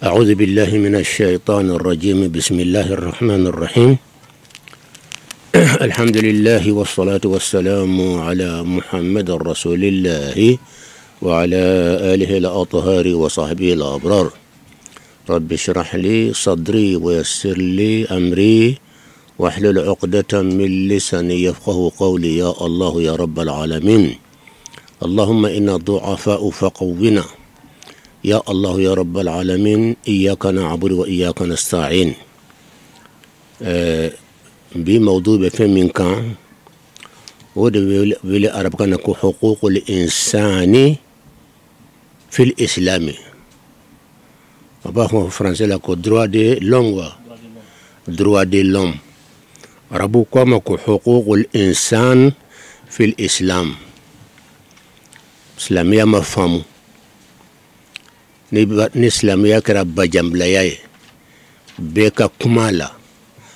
أعوذ بالله من الشيطان الرجيم. بسم الله الرحمن الرحيم. الحمد لله والصلاة والسلام على محمد رسول الله وعلى آله الأطهار وصحبه الأبرار. رب اشرح لي صدري ويسر لي أمري واحلل عقدة من لساني يفقه قولي. يا الله يا رب العالمين. اللهم إنا ضعفاء فقونا. يا الله يا رب العالمين. إياك نعبد وإياك نستعين. بموضوع بفهم منك وده أرب كان حقوق الإنسان في الإسلام. أبغى فرنسا لك droit de l'homme. droit de l'homme. أربو كم حقوق الإنسان في الإسلام. إسلامية مفهوم. ni silamɛya kɛra bajambilaya ye bɛɛ ka kuma la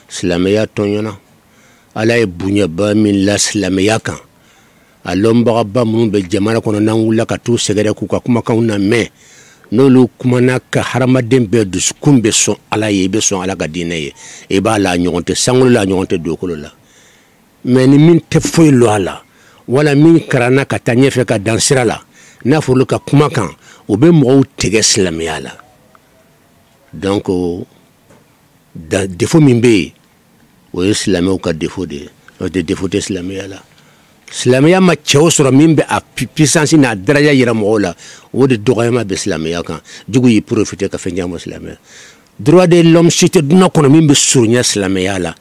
silamɛya tɔɲɔna. ala ye boɲaba min la silamɛya kan a lɔnbagaba minnu bɛ jamana kɔnɔ n'an wulila ka t'u sɛgɛrɛ k'u ka kumakanw lamɛn n'olu kumana ka hadamaden bɛɛ dusukun bɛ sɔn ala ye i bɛ sɔn ala ka diinɛ ye i b'a la a ɲɔgɔn tɛ sankolo la a ɲɔgɔn tɛ dugukolo la. mɛ ni min tɛ foyi lɔ a la wala min karanna ka taa ɲɛfɛ ka dan sira la n'a fɔra ka kumakan o bɛ mɔgɔw tigɛ silamɛya la. donc défaut min bɛ yen o ye silamɛw ka défaut de ye o tɛ défaut tɛ silamɛya la. silamɛya ma cɛw sɔrɔ min bɛ a puissance n'a daraja yira mɔgɔw la o de dɔgɔyama bɛ silamɛya kan. jugu y'i profiter ka fɛn caman silamɛya. droit de l'homme si tɛ dunan kɔnɔ min bɛ surunya silamɛya la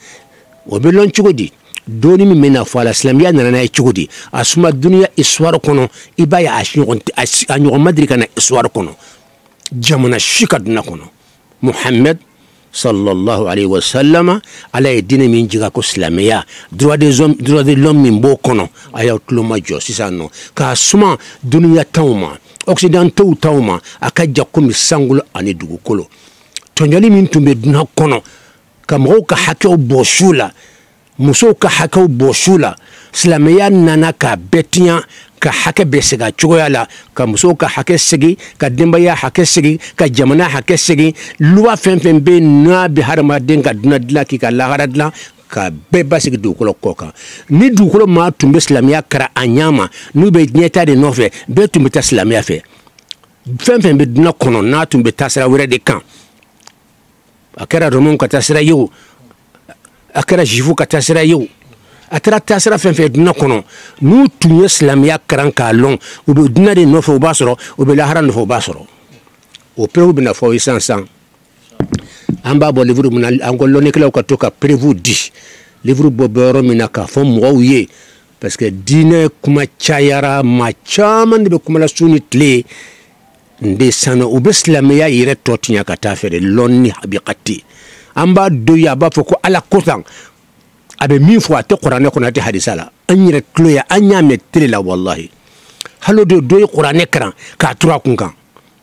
o bɛ lɔn cogo di. doni min bɛna fɔ a la silamɛya nana n'a ye cogo di. a suma duniya histoire kɔnɔ i b'a ye a ɲɔgɔn ma deli ka na histoire kɔnɔ jamana si ka dunan kɔnɔ. muhammed sallallahu alayhi wa sallam ala ye diinɛ min jigin ko silamɛya droit de l'homme min b'o kɔnɔ a y'aw tulo majɔ sisan nɔ k'a suma duniya taw ma occidentaux taw ma a ka ja komi sankolo ani dugukolo. tɔnjɔli min tun bɛ dunan kɔnɔ ka mɔgɔw ka hakɛw bɔ su la musow ka hakɛw bɔ su la silamɛya nana k'a bɛɛ tiɲɛ ka hakɛ bɛɛ segin a cogoya la ka musow ka hakɛ segin ka denbaya hakɛ segin ka jamana hakɛ segin. luwa fɛn fɛn bɛ yen n'a bɛ hadamaden ka dunan dilan k'i ka lahara dilan ka bɛɛ basigi dugukolo kɔ kan. ni dugukolo maa tun bɛ silamɛya kɛra a ɲɛ ma n'u bɛ ɲɛta de nɔfɛ bɛɛ tun bɛ taa silamɛya fɛ. fɛn fɛn bɛ dunan kɔnɔ n'a tun bɛ taa sira wɛrɛ de kan a kɛra romain ka taa sira ye o a kɛra juifu ka taa sira ye o a kɛra taa sira fɛn fɛn dunan kɔnɔ n'u tun ye silamɛya karan k'a lɔn u bɛ dunan de nɔfɛ u b'a sɔrɔ u bɛ lahara nɔfɛ u b'a sɔrɔ. o prévu bɛna fɔ ye sisan an b'a bɔ livre min na an ko lɔnnikɛlaw ka to ka prévu di livre bɔ yɔrɔ min na k'a fɔ mɔgɔw ye parce que diinɛ kuma cayara maa caman de bɛ kuma la su ni tile nde sanu u bɛ silamɛya yɛrɛ tɔ tiɲɛ ka taa fɛ de lɔn ni habikati. an b'a dɔn ye a b'a fɔ ko ala kotan a bɛ min fɔ a tɛ kuranɛ kɔnɔ a tɛ hadisa la an yɛrɛ tulo ye an y'a mɛn tele la walahi. hali dɔ ye kuranɛ karan k'a turu a kun kan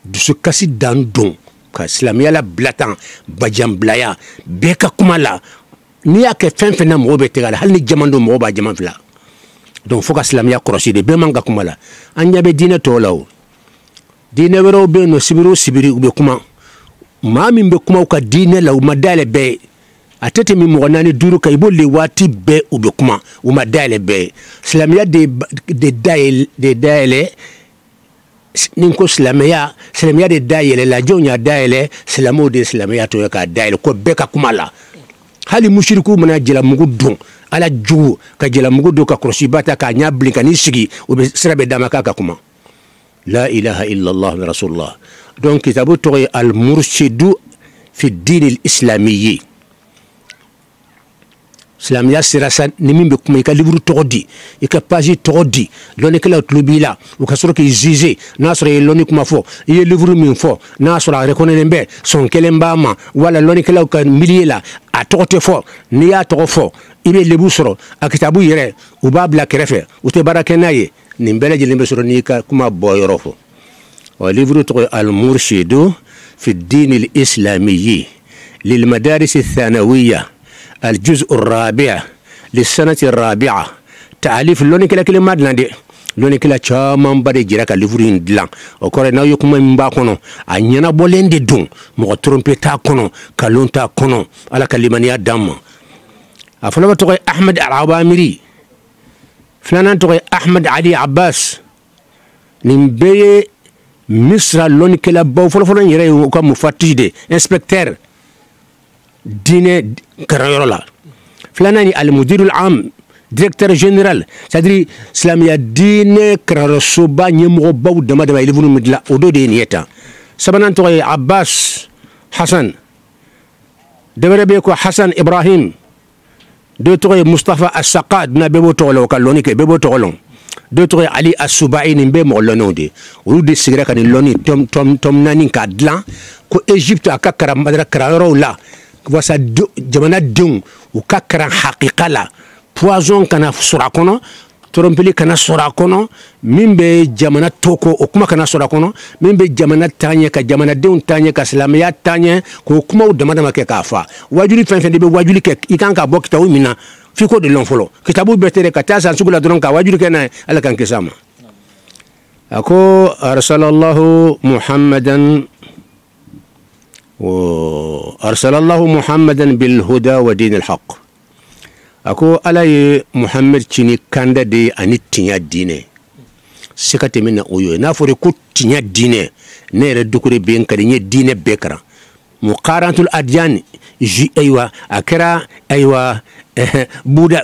dusukasi dan don ka silamɛya la bila tan bajanbilaya bɛɛ ka kuma la n'i y'a kɛ fɛn fɛn na mɔgɔw bɛ tigɛ a la hali ni jama don mɔgɔw b'a jama fila. donc fo ka silamɛya kɔlɔsi de bɛɛ man ka kuma la. an ɲɛ bɛ diinɛ tɔw la o diinɛ wɛrɛw bɛ yen nɔ sibiri o sibiri u bɛ kuma maa min bɛ kuma u ka diinɛ la u ma dayɛlɛ bɛɛ ye a tɛ tɛmɛ mɔgɔ 4 5 kan i b'o le waati bɛɛ u bɛ kuma u ma dayɛlɛ bɛɛ ye. silamɛya de dayɛlɛ ni ko silamɛya de dayɛlɛ la jɔnw y'a dayɛlɛ silamɛw de ye silamɛya tɔ ye k'a dayɛlɛ ko bɛɛ ka kuma la. hali musiriku mana jalamugu don ala jugu ka jalamugu don ka kɔlɔsiba ta k'a ɲɛ bilen ka n'i sigi u bɛ sira bɛ d'a ma k'a ka kuma. la ilaha illallah rasulullah. donc kitabu tɔgɔ ye al-murshidu fi din al-islamiyyi. silamɛya sira sa ni min bɛ kuma i ka livre tɔgɔ di i ka page tɔgɔ di lɔnnikɛlaw tulo b'i la u ka sɔrɔ k'i juger n'a sɔrɔ i ye lɔnni kuma fɔ i ye livre min fɔ n'a sɔrɔ a reconnaît bɛ sɔn kelen b'a ma wala lɔnnikɛlaw ka milieu la a tɔgɔ tɛ fɔ n'i y'a tɔgɔ fɔ i bɛ lebu sɔrɔ a kitabu yɛrɛ u b'a bila kɛrɛfɛ u tɛ baara kɛ n'a ye nin bɛɛ lajɛlen bɛ sɔrɔ n'i ka kuma bɔ yɔrɔ fɔ. livre tɔgɔ al-murshidu fi din al-islamiyyi lil-madaris ath-thanawiyya الجزء الرابع للسنة الرابعة تعاليف اللوني كلا كلمة دي loni kila caman ba de jira ka livre in dilan o kɔrɔ n'aw ye kuma min b'a kɔnɔ a ɲɛnabɔlen de don mɔgɔ trompe t'a kɔnɔ kalon t'a kɔnɔ ala ka limaniya d'an ma a fɔlɔ bɛ tɔgɔ ye ahmed al-abamiri filanan tɔgɔ ye ahmed ali abbas nin bɛɛ ye misra loni kila baw fɔlɔfɔlɔ in yɛrɛ ye u ka mufatиш de inspecteur diinɛ karayɔrɔ la filanan ye al-mudirul am directeur général c'est-à-dire silamɛya diinɛ karayɔrɔsoba ɲɛmɔgɔbaw dama dama ye livre min dilan o dɔ de ye nin ye tan sabanan tɔgɔ ye abbas hasan dɔ wɛrɛ bɛ yen ko hasan ibrahim dɔ tɔgɔ ye mustafa asaka dunan bɛɛ b'o tɔgɔ la o ka lɔnni kɛ bɛɛ b'o tɔgɔ lɔn dɔ tɔgɔ ye ali asubai nin bɛɛ mɔgɔ lɔnnenw de olu de sigira ka nin lɔnni tɔm naani k'a dilan ko egypte a ka karayɔrɔw la wasa jamanadenw u ka karan hakika la poison kana sɔrɔ a kɔnɔ trompeli kana sɔrɔ a kɔnɔ min bɛ jamana toko o kuma kana sɔrɔ a kɔnɔ min bɛ jamana taɲɛ ka jamanadenw taɲɛ ka silamɛya taɲɛ k'o kumaw dama dama kɛ k'a fa wajuli fɛn fɛn de bɛ wajuli kɛ i kan ka bɔ kitabu min na f'i k'o de lɔn fɔlɔ kitabu bɛɛ tɛ dɛ ka taa san sugu la dɔrɔn ka wajuli kɛ n'a ye ala k'an kisi a ma a ko arsalallahu muhammadan bilhuda wa din alhaq ako ala ye muhammad cini kanda de ani tiɲa diinɛ se ka tɛmɛ na o ye n'a fɔra ko tiɲa diinɛ ne yɛrɛ dukure bɛ n kadi n ye diinɛ bɛɛ karan muqarantul adyan ayiwa a kɛra ayiwa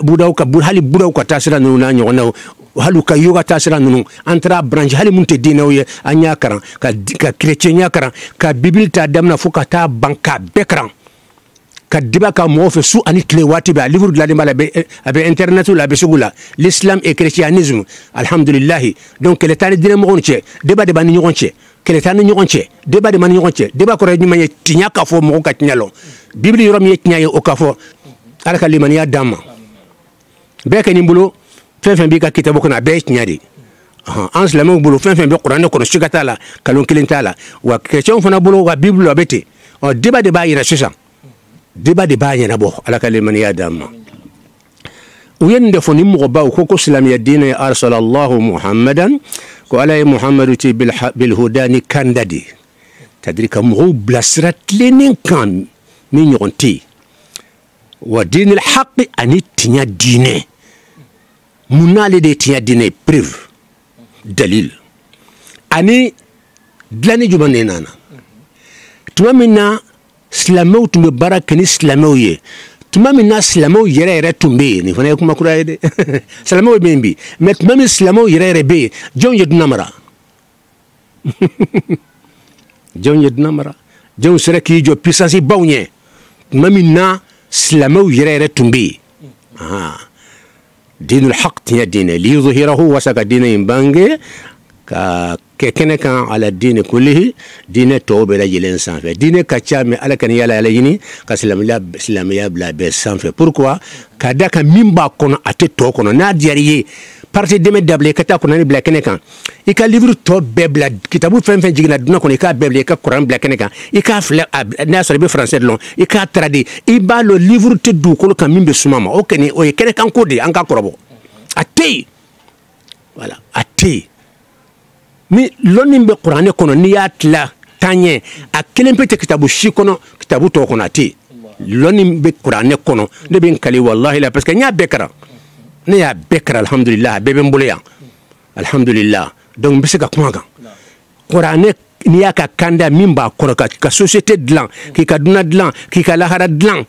budaw ka hali budaw ka taasira ninnu n'a ɲɔgɔnnaw hali ka yoga taasira ninnu an taara branche hali mun tɛ diinɛw ye an y'a karan ka chrétienya karan ka bible ta daminɛ fo ka taa ban k'a bɛɛ karan ka diba ka mɔgɔw fɛ su ani tile waati bɛɛ a livre dilannen b'a la a bɛ internet la a bɛ sugu la l'islam et christianisme alhamdulilahi donc kɛlɛ t'an ni diinɛmɔgɔw ni cɛ débat de b'an ni ɲɔgɔn cɛ kɛlɛ t'an ni ɲɔgɔn cɛ débat de b'an ni ɲɔgɔn cɛ débat kɔrɔ ye jumɛn ye tiɲɛ ka fɔ mɔgɔw ka tiɲɛ lɔn bible yɔrɔ min ye tiɲɛ ye o ka fɔ ala ka limaniya d'an ma bɛɛ kɛ nin bolo fɛn fɛn b'i ka kitabu kɔnɔ a bɛɛ ye tiɲɛ de an silamɛw bolo fɛn fɛn bɛ kuranɛ kɔnɔ siga t'a la kalon kelen t'a la wa chrétienw fana bolo wa bible a bɛ ten débat de b'a yira sisan débat de b'a ɲɛnabɔ ala ka limaniya d'an ma u ye nin de fɔ ni mɔgɔbaw ko silamɛya diinɛ arsalallahu muhammadan ko ala ye muhammadu ci bilhuda ni kanda de c'est-à-dire ka mɔgɔw bilasira tilennen kan min ɲɔgɔn tɛ yen wa diinil haqi ani tiɲa diinɛ mun n'ale de ye tiɲa diinɛ preuve dalil ani dilanni jumɛn de nana tuma min na silamɛw tun bɛ baara kɛ ni silamɛw ye tuma min na silamɛw yɛrɛ yɛrɛ tun bɛ yen nin fana ye kuma kura ye dɛ silamɛw bɛ yen bi mɛ tuma min silamɛw yɛrɛ yɛrɛ bɛ yen jɔnw ye dunan mara jɔnw ye dunan mara jɔnw sera k'i jɔ puissance baw ɲɛ tuma min na silamɛw yɛrɛ yɛrɛ tun bɛ yen dinul haq tiɲɛ diinɛ liyudhhirahu wasa ka diinɛ in bange ka kɛ kɛnɛ kan ala diinɛ kullihi diinɛ tɔw bɛɛ lajɛlen sanfɛ diinɛ ka ca mɛ ala ka ni yala yala ɲini ka silamɛya bila bɛɛ sanfɛ pourquoi ka da kan min b'a kɔnɔ a tɛ tɔ kɔnɔ n'a diyara i ye parti dɛmɛ dabila i ka taa kuranɛ bila kɛnɛ kan i ka livre tɔ bɛɛ bila kitabu fɛn fɛn jiginna dunan kɔnɔ i k'a bɛɛ bila i ka kuran bila kɛnɛ kan i k'a filɛ n'a y'a sɔrɔ i bɛ français dɔn i k'a traduit i b'a lɔn livre tɛ dugukolo kan min bɛ suma ma o kɔni o ye kɛnɛ kan ko de ye an ka kɔrɔbɔ a tɛ yen voilà a tɛ yen ni lɔnni bɛ kuranɛ kɔnɔ n'i y'a tila taɲɛ a kelen pe tɛ kitabu si kɔnɔ kitabu tɔw kɔnɔ a tɛ yen lɔnni bɛ kuranɛ kɔnɔ ne bɛ n kali walahi la parce que n y'a bɛɛ kalan ne y'a bɛɛ kalan alhamdulilah a bɛɛ bɛ n bolo yan alhamdulilah donc n bɛ se ka kuma kan kuranɛ n'i y'a ka kanda min b'a kɔrɔ ka société dilan k'i ka dunan dilan k'i ka lahara dilan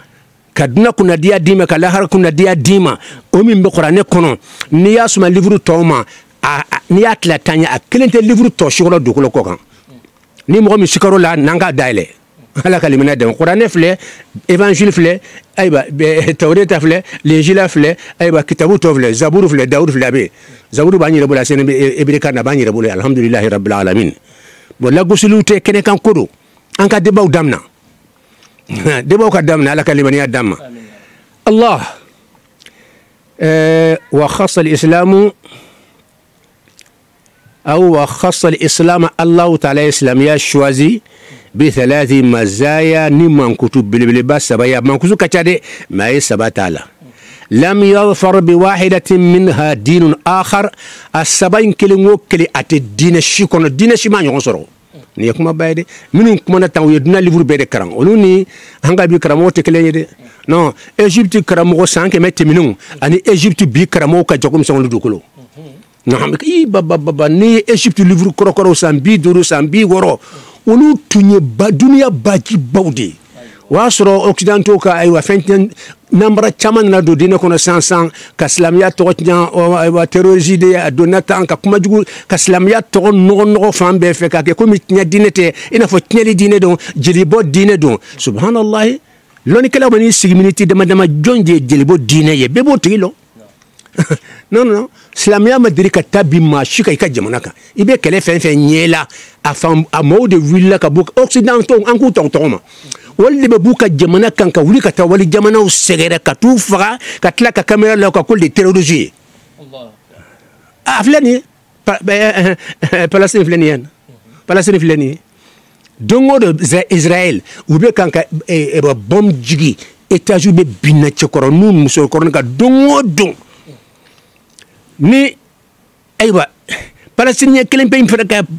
ka dunan kunnadiya d'i ma ka lahara kunnadiya d'i ma o min bɛ kuranɛ kɔnɔ n'i y'a suma livre tɔw ma n'i y'a tila taɲɛ a kelen tɛ livre tɔ si kɔnɔ dugukolo kɔ kan ni mɔgɔ min sikaro la n'an k'a dayɛlɛ ala ka limaniya dɛmɛ kuranɛ filɛ évangile filɛ ayiwa tawureta filɛ l'injila filɛ ayiwa kitabu tɔ filɛ zaburu filɛ dawudu filɛ a bɛ yen zaburu b'an yɛrɛ bolo a sɛnɛ bɛ ebrika na b'an yɛrɛ bolo alhamdulilahi rabbil alamin bon lagosiliw tɛ kɛnɛ kan ko don an ka debaw damina debaw ka damina ala ka limaniya d'an ma allah wa khassa al-islamu أو وخص الإسلام الله تعالى إسلامية شوازي بثلاث مزايا نمان كتب بالباس سبايا من كتب كتادي ما هي سبا تعالى لم يظفر بواحدة منها دين آخر السبعين كلمة كلي أتى دين الشيكون الدين الشي ما ينصره نيكما بايدي منو كمان تاو يدنا ليفر بيد كرام ولوني هنگا بي كرامو تكلي دي non Égypte كرامو سانك مت منو أني Égypte بي كرامو كجاكم سون لدوكلو نعم إيه بابا ني Égypte ليفر كروكرو سامبي دورو سامبي ورو ولو توني دنيا باجي باودي واسرو occidentaux ka aywa fenten nambra chaman na do dina kono sansan ka islamia to tnya aywa terroriside adonata ka kuma jugu ka islamia to no fambe fe ka ke komi tnya dinete ina fo tnya dine don jilibo dine don subhanallah loni kala bani sigminiti dama jonje jilibo dine ye bebo tilo non islamia madiri ka tabima shika ka jamanaka ibe kele fen nyela afam amode willa ka buk occidentaux an ku tongtoma wali be buka jamana kanka wuli kata wali jamana usegere katu faga katla ka kamera la ka kulli terrorisme Allah aflani Palestine flaniyan Palestine flani dongo de Israël ube kanka bom jigi etaju be binna chekoro nu muso korona ka dongo don ni aywa Palestiniens kelen pe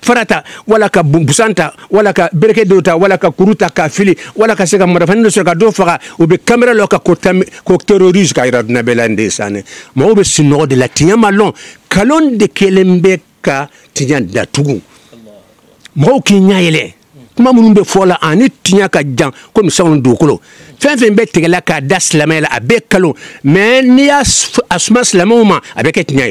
farata wala ka busanta wala ka bereke dota wala ka kuruta ka fili wala ka sega marafani so ka do faga o be camera lo ka ko terroriste ka ira na belande sane mo be sino de la tinya malon kalon de kelembe ka tinya da tugu mo ki nyaayele kuma mun be fola ani tinya ka jan comme ça on do kolo fen be tegela ka das la mela abe kalon mais ni asma slamoma abe ke tinya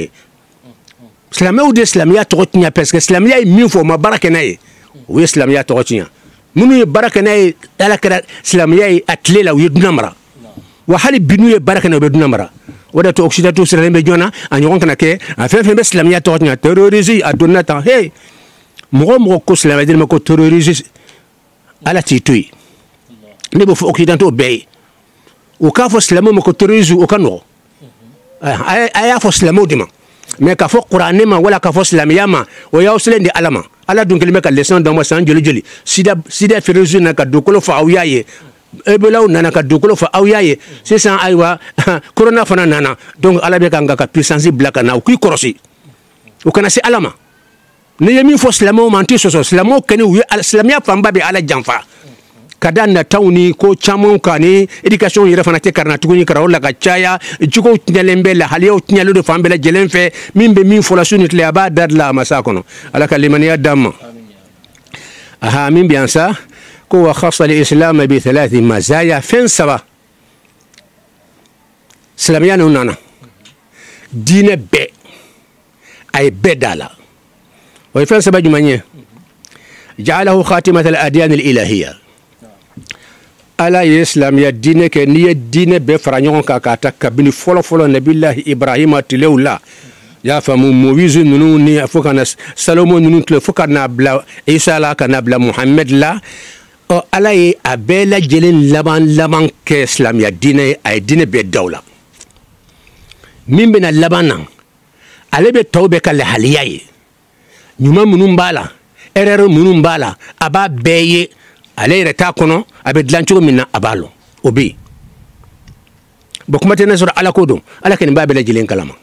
Islamia ou de Islamia torotnia parce que Islamia est mieux pour ma barakenaye. Oui Islamia torotnia. Munu barakenaye ala kara Islamia atle la yedunamra. Wa hali binu barakena bedunamra. Wada to occidentaux sur les jona anyon kana ke afin fe Islamia torotnia terroriser adonata hey. Mo ko Islamia de ko terroriser ala titui. Ne bo occidentaux be. O ka fo Islamia mo ko terroriser o kano. Aya fo Islamia dima. Mais ka fo qur'ane ma wala ka fo islamiyya ma o ya uslen di alama ala dun kelime ka leçon dans moi san joli sida ferezu na ka dokolo fa awiyaye ebelaw nana ka dokolo fa awiyaye c'est ça aywa corona fana nana donc ala be ka nga ka puissance blaka na ku korosi o kana si alama ne yemi fo islamo manti soso islamo kene wi islamiyya famba be ala janfa kadana tawni ko chamon kani education yere fana te karna tuguni kara wala ka chaya jugo tnelembe la haliyo tnyalo de fambe la jelenfe mimbe min fola sunit le abadad la masakono ala kalimani adam aha min bien ça ko wa khassa al-islam bi thalath mazaya fin saba islamiyana nana dine be ay bedala wa fin saba jumanye ja'alahu khatimat al-adyan al-ilahiyya ala islamia dine ke niye dine be faranyon ka kata kabini folo nabillahi ibrahim atilewla ya famu mowizu nunu ni afukana salomo nunu tle fukana bla isa la kana bla muhammad la o ala ye abela jelen laban ke islamia dine ay dine be dawla mimbe na labana alebe tawbe kala haliyaye nyuma munum bala erero munum bala aba beye ale reta kono abe dlancho minna abalo obi bokuma tena sura ala kodum ala ken babela jilen kalama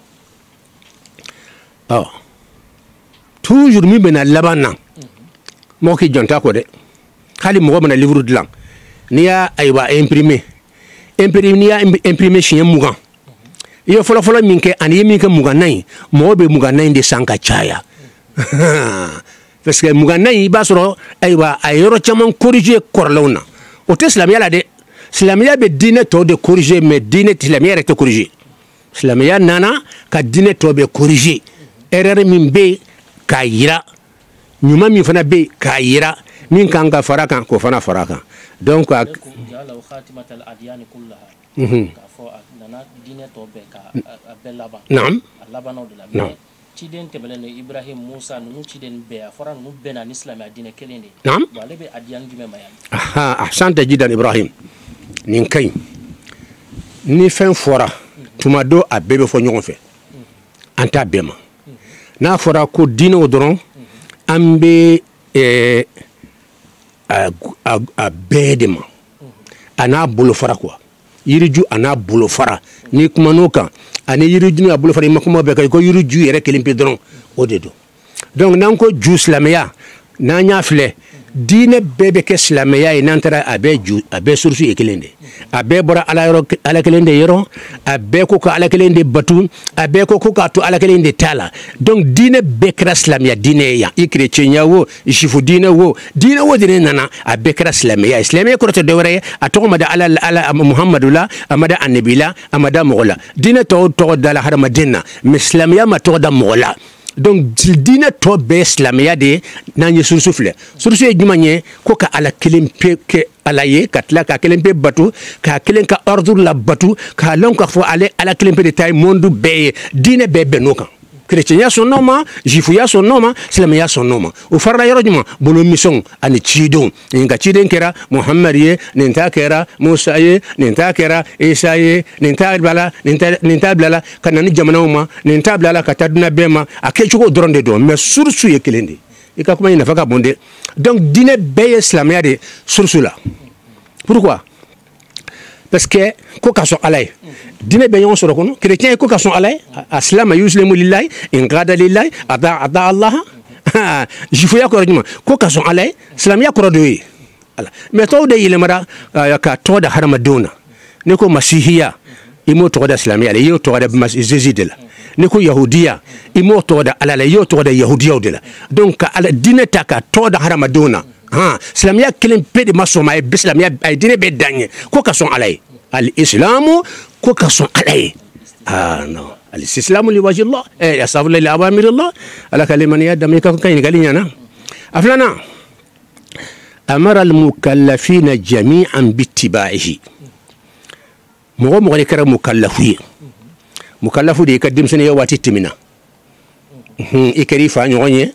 toujours mi bena labana mo ki jonta ko de khali mo bana livre de lang niya aywa imprimer niya imprimer chien mugan yo folo minke ani minke mugan nay mo be mugan nay de sanka chaya parce que muganay basoro aywa ayoro chaman corriger korlawna o te islamia la de islamia be dine to de corriger mais dine islamia rete corriger islamia nana ka dine to be corriger erreur min be kayira nyuma min fana be kayira min kanga faraka ko fana faraka donc jala khatimat al adyan kullaha ka fo nana dine to be ka abelaba naam labano de la ciden tebelen Ibrahim Musa nunu ciden be afara nunu bena islam adine kelende naam wale be adiyan jume mayan ahsanta jidan Ibrahim nin kay ni fen fora tuma do abebe fo nyon fe anta bema na fora ko dino doron ambe a bedema ana bolo fora quoi yiriju ana bolo fara ni kuma n'o kan ani yiriju n'a bolo fara i ma kuma bɛɛ kan ko yiriju yɛrɛ kelen pe dɔrɔn o de don donc n'an ko ju silamɛya n'an y'a filɛ diinɛ bɛɛ bɛ kɛ silamɛya ye n'an taara a bɛɛ source ye kelen de a bɛɛ bɔra ala kelen de yɔrɔ a bɛɛ ko ka ala kelen de batu a bɛɛ ko k'a to ala kelen de t'a la donc diinɛ bɛɛ kɛra silamɛya diinɛ ye yan i chrétienya wo jufu diinɛ wo de ne nana a bɛɛ kɛra silamɛya ye silamɛya kɔrɔ tɛ dɔwɛrɛ ye a tɔgɔ ma da ala muhamadu la a ma da annabi la a ma da mɔgɔ la diinɛ tɔgɔ da la hadamaden na mais silamɛya ma tɔgɔ da mɔgɔ la donc diinɛ tɔ bɛɛ silamɛya de ye n'an ye surusu filɛ surusu ye jumɛn ye ko ka ala kelen pe kɛ ala ye ka tila ka kelen pe batu ka kelen ka ordre la batu k'a lɔn k'a fɔ ale ala kelen pe de ta ye monde bɛɛ ye diinɛ bɛɛ bɛn n'o kan chrétienya sɔn n'o ma jufuya sɔn n'o ma silamɛya sɔn n'o ma o farala yɔrɔ jumɛn bolo misɔnw ani cidenw nin ka ciden kɛra muhamadu ye nin ta kɛra musa ye nin ta kɛra isa ye nin ta bilala ka na ni jamanaw ma nin ta bilala ka taa dunan bɛɛ ma a kɛcogo dɔrɔn de don mais surusu ye kelen de i ka kuma in nafa ka bon de donc diinɛ bɛɛ ye silamɛya de surusu la pourquoi parce que ko ka sɔn ala ye diinɛ bɛ ɲɔgɔn sɔrɔ kɔnɔ chrétien ye ko ka sɔn ala ye asilama yuslimu lillahi in qada lillahi ata allah jufuya kɔrɔ jumɛn ko ka sɔn ala ye silamɛya kɔrɔ de ye ala mais tɔw de yɛlɛmara ka tɔgɔ da hadamadenw na ne ko masihiya i m'o tɔgɔ da silamɛya la i y'o tɔgɔ da jésus de la ne ko yahudiya i m'o tɔgɔ da ala la i y'o tɔgɔ da yahudiyaw de la donc ka ala diinɛ ta ka tɔgɔ da hadamadenw na silamɛya kelen pe de ma sɔn ma a ye silamɛya a ye diinɛ bɛɛ dan ye ko ka sɔn ala ye al-islamu ko ka sɔn ala ye non al-islamu li wajhillah astaghfirullah li awamirillah ala ka limaniya dami ka ɲininkali ɲana a filanan amara al-mukallafina jami'an bittiba'ihi mɔgɔ mɔgɔ de kɛra mukallafu ye mukallafu de i ka denmisɛnniya waati tɛmɛna i kɛra i fa ɲɔgɔn ye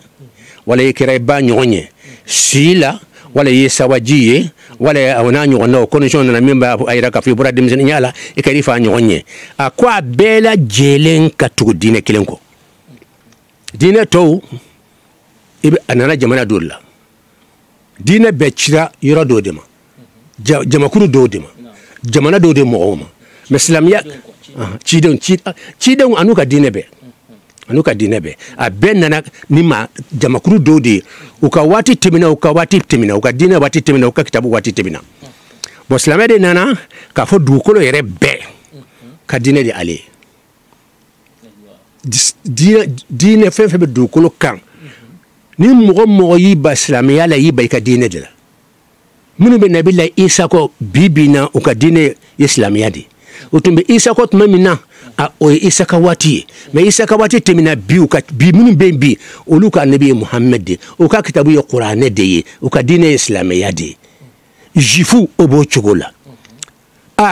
wala i kɛra i ba ɲɔgɔn ye si la wala i ye sawaji ye wala a n'a ɲɔgɔnnaw condition nana min b'a yira k'a fɔ i bɔra denmisɛnninya la i kɛra i fa ɲɔgɔn ye a ko a bɛɛ lajɛlen ka tugu diinɛ kelen kɔ diinɛ tɔw a nana jamana dɔw la diinɛ bɛɛ cira yɔrɔ dɔw de ma jamakuru dɔw de ma jamana dɔw de mɔgɔw ma mais silamɛya cidenw an'u ka diinɛ bɛɛ a bɛɛ nana ni ma jamakuru dɔw de ye u ka waati tɛmɛna u ka diinɛ waati tɛmɛna u ka kitabu waati tɛmɛna bon silamɛ de nana k'a fɔ dugukolo yɛrɛ bɛɛ ka diinɛ de ale diinɛ fɛn fɛn bɛ dugukolo kan ni mɔgɔ mɔgɔ y'i ba silamɛya la y'i ba i ka diinɛ de la minnu bɛ nabila isa kɔ bi na u ka diinɛ ye silamɛya de o tun bɛ isa kɔ tuma min na o ye isa ka waati ye mais isa ka waati tɛmɛna bi minnu bɛ yen bi olu ka nabi ye muhammed de u ka kitabu ye kuranɛ de ye u ka diinɛ ye silamɛya de ye jufu o b'o cogo la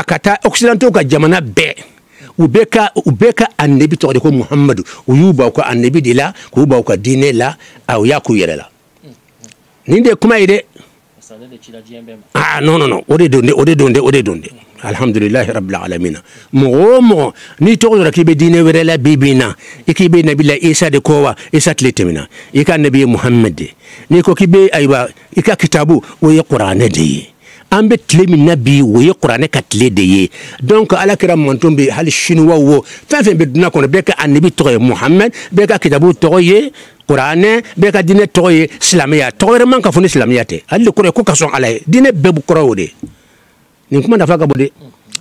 ka taa occidentaux ka jamana bɛɛ u bɛɛ ka annabi tɔgɔ de ko muhamadu u y'u ba u ka annabi de la k'u ba u ka diinɛ la u y'a k'u yɛrɛ la nin de ye kuma ye dɛ non o de don dɛ alhamdulillahi rabbil alamin mɔgɔ o mɔgɔ n'i tɔgɔ dɔra k'i bɛ diinɛ wɛrɛ la bi na i k'i bɛ nabila isa de kɔ wa isa tile tɛmɛna i ka nabi ye muhammed de n'i ko k'i bɛ ayiwa i ka kitabu o ye kuranɛ de ye an bɛ tile min na bi o ye kuranɛ ka tile de ye donc ala kɛra manton bɛ hali siniwaw wo fɛn fɛn bɛ dunan kɔnɔ bɛɛ ka annabi tɔgɔ ye muhammed bɛɛ ka kitabu tɔgɔ ye kuranɛ bɛɛ ka diinɛ tɔgɔ ye silamɛya tɔgɔ wɛrɛ man ka fɔ ni silamɛya tɛ hali de kɔrɔ ye ko ka sɔn ala ye diinɛ bɛɛ bu kɔrɔ o de nin kuma nafa ka bon de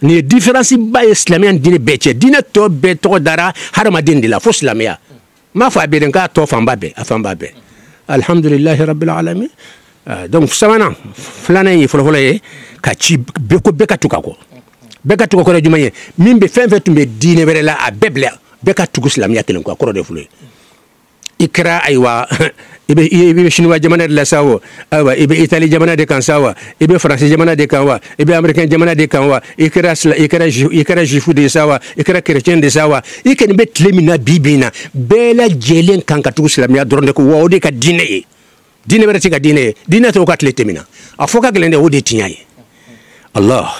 nin ye différence ba ye silamɛya ni diinɛ bɛɛ cɛ diinɛ tɔ bɛɛ tɔgɔ dara hadamaden de la fo silamɛya m'a fɔ a bɛɛ de k'a tɔ fanba bɛɛ a fanba bɛɛ alhamdulillahi rabbil alamin donc sabanan filanan ye fɔlɔfɔlɔ ye ka ci ko bɛɛ ka tugu a kɔ bɛɛ ka tugu kɔrɔ jumɛn ye min bɛ fɛn fɛn tun bɛ diinɛ wɛrɛ la a bɛɛ bila bɛɛ ka tugu silamɛya kelen kɔ a kɔrɔ de fɔlɔ ye i kɛra ayiwa i bɛ chinois jamana de la sa wa ayiwa i bɛ itali jamana de kan sa wa i bɛ faransi jamana de kan wa i bɛ américain jamana de kan wa i kɛra jufu de sa wa i kɛra chrétien de sa wa i kɔni bɛ tile min na bi na bɛɛ lajɛlen kan ka tugu silamɛya dɔrɔn de ko wa o de ka diinɛ ye diinɛ wɛrɛ tɛ ka diinɛ ye diinɛ tɛ o ka tile tɛmɛna a fɔ ka gɛlɛn dɛ o de tiɲɛ ye allah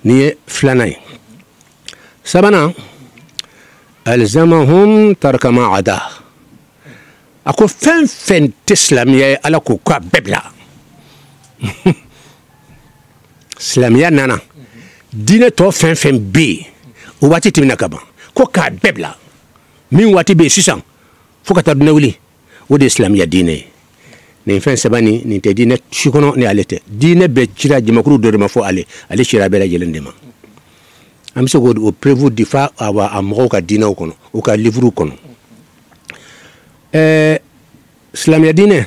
nin ye filanan ye sabanan alzamahum tarka ma ada a ko fɛn fɛn tɛ silamɛya ye ala k'o k'a bɛɛ bila silamɛya nana diinɛ tɔ fɛn fɛn bɛ yen o waati tɛmɛna ka ban ko k'a bɛɛ bila min waati bɛ yen sisan fo ka taa dunɛ wuli o de ye silamɛya diinɛ ye nin fɛn saba nin tɛ diinɛ si kɔnɔ ni ale tɛ diinɛ bɛɛ cira jamakulu dɔ de ma fɔ ale cira bɛɛ lajɛlen de ma an bɛ se k'o prévu di fa a mɔgɔw ka diinɛw kɔnɔ u ka livrew kɔnɔ silamɛya diinɛ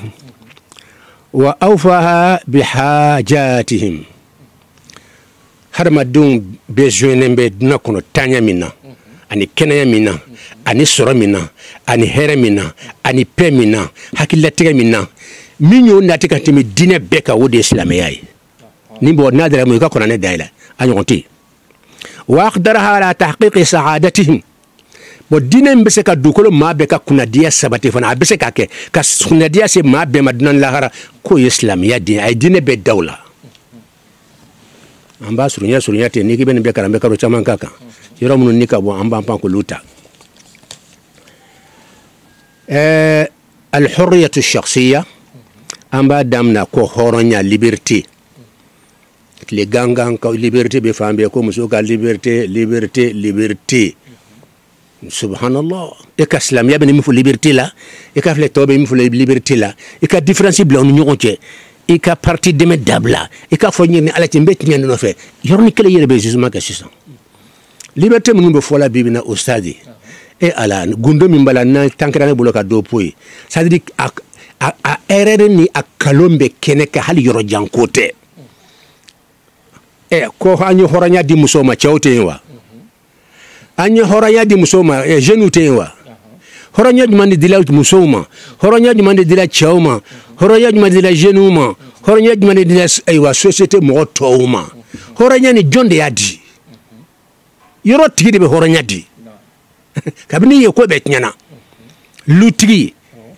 wa awfaha bihajatihim hadamadenw besoinen bɛ diinɛ kɔnɔ taaɲɛ min na ani kɛnɛya min na ani sɔrɔ min na ani hɛrɛ min na ani paix min na hakililatigɛ min na min y'o nati ka tɛmɛ diinɛ bɛɛ kan o de ye silamɛya ye ni bɔ n'a dara mun i ka kɔnɔ ne dayɛlɛ a ɲɔgɔn tɛ yen wa aqdaraha ala tahqiqi sa'adatihim bon diinɛ in bɛ se ka dugukolo maa bɛɛ ka kunnadiya sabati fana a bɛ se ka kɛ ka kunnadiya se maa bɛɛ ma dunan lahara k'o ye silamɛya diinɛ a ye diinɛ bɛɛ da o la an b'a surunya ten n'i k'i bɛ nin bɛɛ kalan bɛ kalo caman k'a kan yɔrɔ minnu ni ka bɔ an b'an pan k'olu ta alhurriyatu shakhsiya an b'a daminɛ ko hɔrɔnya liberté tile gangan ka liberté bɛ fan bɛɛ ko muso ka liberté subhanallah e ka silamɛya bɛ ni min fɔ liberté la e ka filɛ tɔw bɛ min fɔ liberté la i ka différence bila u ni ɲɔgɔn cɛ i ka parti dɛmɛ dabila i ka fɔ ɲini ala cɛ n bɛ tiɲɛ nin nɔfɛ yɔrɔnin kelen yɛrɛ bɛ jugement kɛ sisan liberté minnu bɛ fɔ la bi bi in na o stade e ala gundo min b'a la n'an tankɛra ne bolo ka dɔ po ye c'est à dire a erreur ni a kalon bɛ kɛnɛ kan hali yɔrɔ jan ko tɛ ko an ye hɔrɔnya di musow ma cɛw tɛ yen wa an ye hɔrɔnya di musow ma jeunes tɛ yen wa hɔrɔnya jumɛn de dila musow ma hɔrɔnya jumɛn de dila cɛw ma hɔrɔnya jumɛn de dila jeunes ma hɔrɔnya jumɛn de dila ayiwa société mɔgɔ tɔw ma hɔrɔnya ni jɔn de y'a di yɔrɔ tigi de bɛ hɔrɔnya di kabini ye ko bɛɛ tiɲɛna lutigi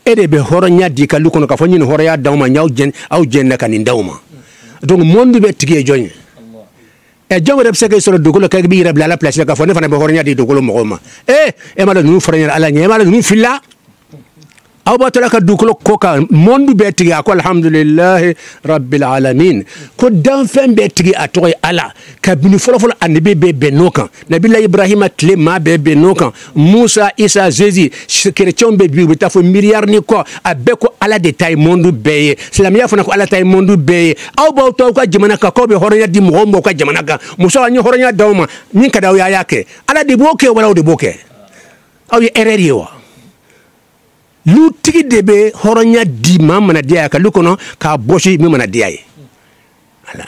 e de bɛ hɔrɔnya di ka lu kɔnɔ k'a fɔ ɲini hɔrɔnya d'aw ma aw jɛnna ka nin d'aw ma donc monde bɛ tigi ye jɔn ye jɔn wɛrɛ bɛ se k'i sɔrɔ dugukolo kɛ i b'i yɛrɛ bila ala place la k'a fɔ ne fana bɛ hɔrɔnya di dugukolo mɔgɔw ma e ma dɔn ninnu fɔra ɲɛna ala ɲɛ e ma dɔn ninnu filila aw b'a to la ka dugukolo ko kan monde bɛɛ tigi a ko alhamdulilahi rabbil alamin ko danfɛn bɛɛ tigi a tɔgɔ ye ala kabini fɔlɔfɔlɔ a nabi bɛɛ bɛn n'o kan nabila ibrahima tile maa bɛɛ bɛn n'o kan musa isa jésus kerecɛnw bɛ bi u bɛ taa fɔ miliyari ni kɔ a bɛɛ ko ala de ta ye monde bɛɛ ye silamɛya fana ko ala ta ye monde bɛɛ ye aw b'aw to aw ka jamana kan k'aw bɛ hɔrɔnya di mɔgɔw ma aw ka jamana kan muso an ye hɔrɔnya d'aw ma min ka d'aw ye a y'a kɛ ala de b'o kɛ wala aw de b'o kɛ aw ye erreur ye wa lutigi de bɛ hɔrɔnya di maa mana diya ye ka lu kɔnɔ k'a bɔsi min mana diya ye voilà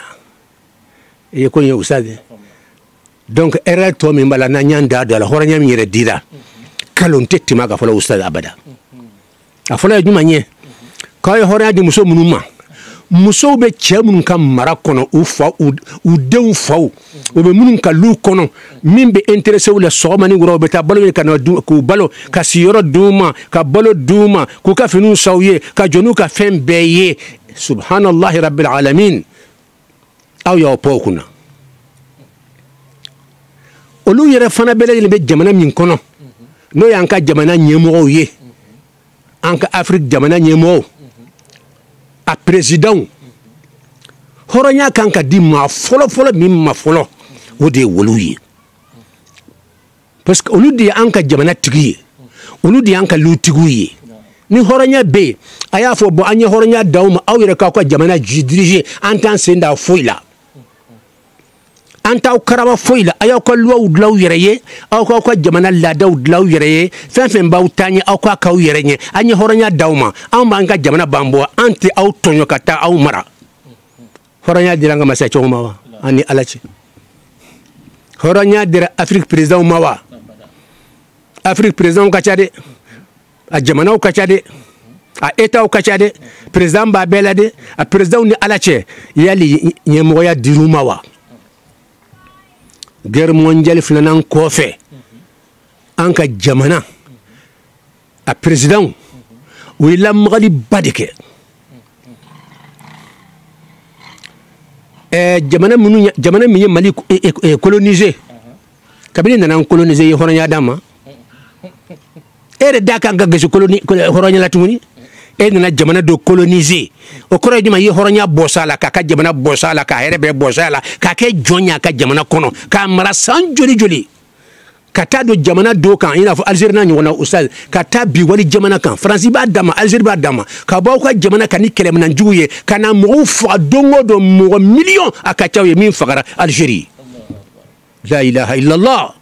i ye ko in ye ustaz donc erreur tɔ min b'a la n'an y'an da don a la hɔrɔnya min yɛrɛ dira kalon tɛ tɛmɛ a ka fɔlɔ ustaz abada a fɔlɔ ye jumɛn ye k'aw ye hɔrɔnya di muso minnu ma musow bɛ cɛ minnu ka mara kɔnɔ u denw faw u bɛ minnu ka lu kɔnɔ min bɛ intéressé u la sɔgɔma ni wula u bɛ taa balo ɲini ka na k'u balo ka siyɔrɔ d'u ma ka balo d'u ma k'u ka finiw san u ye ka jɔ n'u ka fɛn bɛɛ ye subhanallahi rabbil alamin aw y'aw pan o kunna olu yɛrɛ fana bɛɛ lajɛlen bɛ jamana min kɔnɔ n'o y'an ka jamana ɲɛmɔgɔw ye an ka Afrique jamana ɲɛmɔgɔw a président hɔrɔnya kan ka di maa fɔlɔ-fɔlɔ min ma fɔlɔ o de ye woluw ye parce que olu de ye an ka jamana tigi ye olu de y'an ka lutigiw ye ni hɔrɔnya bɛ yen a y'a fɔ bon an ye hɔrɔnya d'aw ma aw yɛrɛ k'aw ka jamana diriger an t'an sen da foyi la an t'aw karaba foyi la a y'aw ka luwaw dilan aw yɛrɛ ye aw k'aw ka jamana laadaw dilan aw yɛrɛ ye fɛn fɛn b'aw taa ɲɛ aw k'a k'aw yɛrɛ ɲɛ an ye hɔrɔnya d'aw ma an b'an ka jamana b'an bɔ an tɛ aw tɔɲɔ ka taa aw mara hɔrɔnya dira an ka masakɛw ma wa an ni ala cɛ hɔrɔnya dira Afrique président ma wa Afrique président ka ca dɛ a jamanaw ka ca dɛ a état ka ca dɛ président b'a bɛɛ la dɛ a président ni ala cɛ yali ɲɛmɔgɔya dir'u ma wa guerre mondiale filanan kɔfɛ an ka jamana a président o ye lamagaliba de kɛ jamana min ye Mali colonisé kabini nana colonisé ye hɔrɔnya d'an ma e yɛrɛ da kan ka gasi hɔrɔnya la tuguni e nana jamana do coloniser o koro juma yi horonya bosala ka jamana bosala ka herebe bosala ka ke jonya ka jamana kono ka mara san joli joli kata do jamana do kan ina fo Algérie na nyona oustad kata bi wali jamana kan France ba dama Algérie ba dama ka ba ko jamana kan ni kelem nan juye kana mo fa dongo do mo million akacha ye min fagara Algérie la ilaha illallah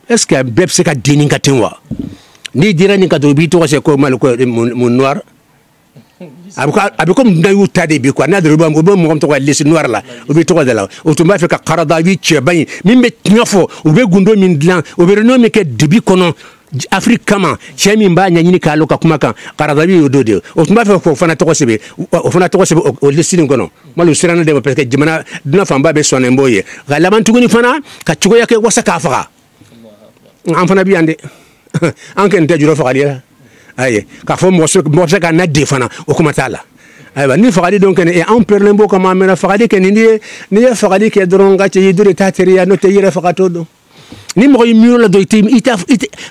est-ce que bebse ka dinin katinwa ni dira ni ka do bi to ko mal ko mon noir abi comme ndayu tade bi ko na do ba mo to ko lesi noir la o bi to ko dala o to ma fe ka qarada bi chebani min be nyafo o be gundo min dilan o be reno mi ke debi kono Afrique kama chemi mba nyanyini ka loka kuma kan qarada bi do de o to ma fe ko fana to ko sebe o fana to ko sebe o lesi ngono malu sirana de parce que jimana dina famba be sonen boye gala man tuguni fana ka chugo yake wasa ka faga an fana bi ande an ken te juro faga dira aye ka fo mo se ka na defana o kuma tala aywa ni faga donc e en perlembo kama mena faga ke ni faga ke dronga ci yidure tateria no te yire faga todo ni mo yi la do tim ita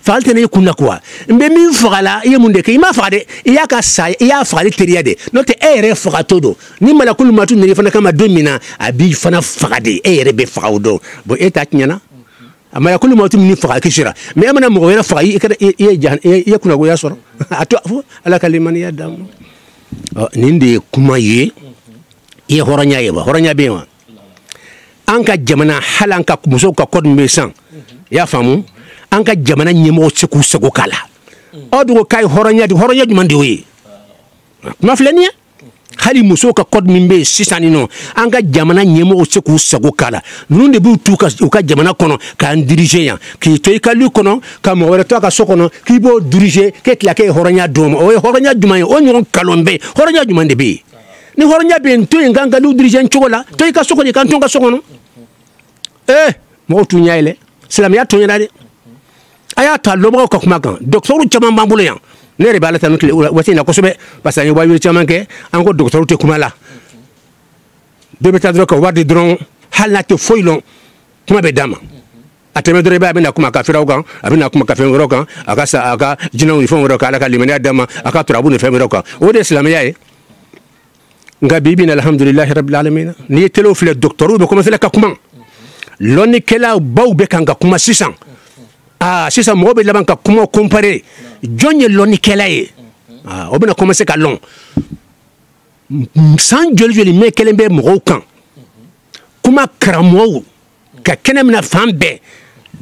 falte ne kunna quoi mbe mi faga la ye munde ke ma faga de ya ka sa ya faga teria de no te ere faga todo ni mala kul matu ne fana kama domina abi fana faga de ere be faga do bo eta nyana ama yakulu mawtu min faga kishira mais amana mo wera faga ye jan ye kuna go yasoro ato ala kaliman ya dam ninde kuma ye horanya ye ba horanya be ma anka jamana halanka muso ka kod mesan ya famu anka jamana nyemo seku sego kala odu kai horanya di mande we ma flenia hali muso ka kod mimbe sisani no anga jamana nyemo seku sego kala nunde bu tuka uka jamana kono ka diriger ya ki to ikalu kono ka mo wala to ka sokono ki bo diriger ke klake horonya dom o horonya jumay o nyon kalombe horonya jumande be ni horonya be to nganga lu diriger chokola to ka sokoni kan to ka sokono mo tu nyaile islam ya to nyade aya ta lobo ko kuma kan docteur chama mambulo yan ne re balata nutle wati na kosobe parce que wayu chama ke anko docteur te kuma la de beta ko wadi dron halna te foilon kuma be dama ateme dore ba bina kuma ka firaw kan abina kuma ka fenro kan aka sa aka jinaw ni fenro kan aka limani dama aka turabu ni fenro kan o de islam ya nga bibina alhamdulillah rabbil alamin ni telo fle docteur be kuma fele ka kuma loni kela baw be kan ka kuma sisan sisan mo be laban ka kuma comparer jonye loni kela ye o bena commencer ka long sans joli me kelembe mo kan kuma kramo ka kenemna fambe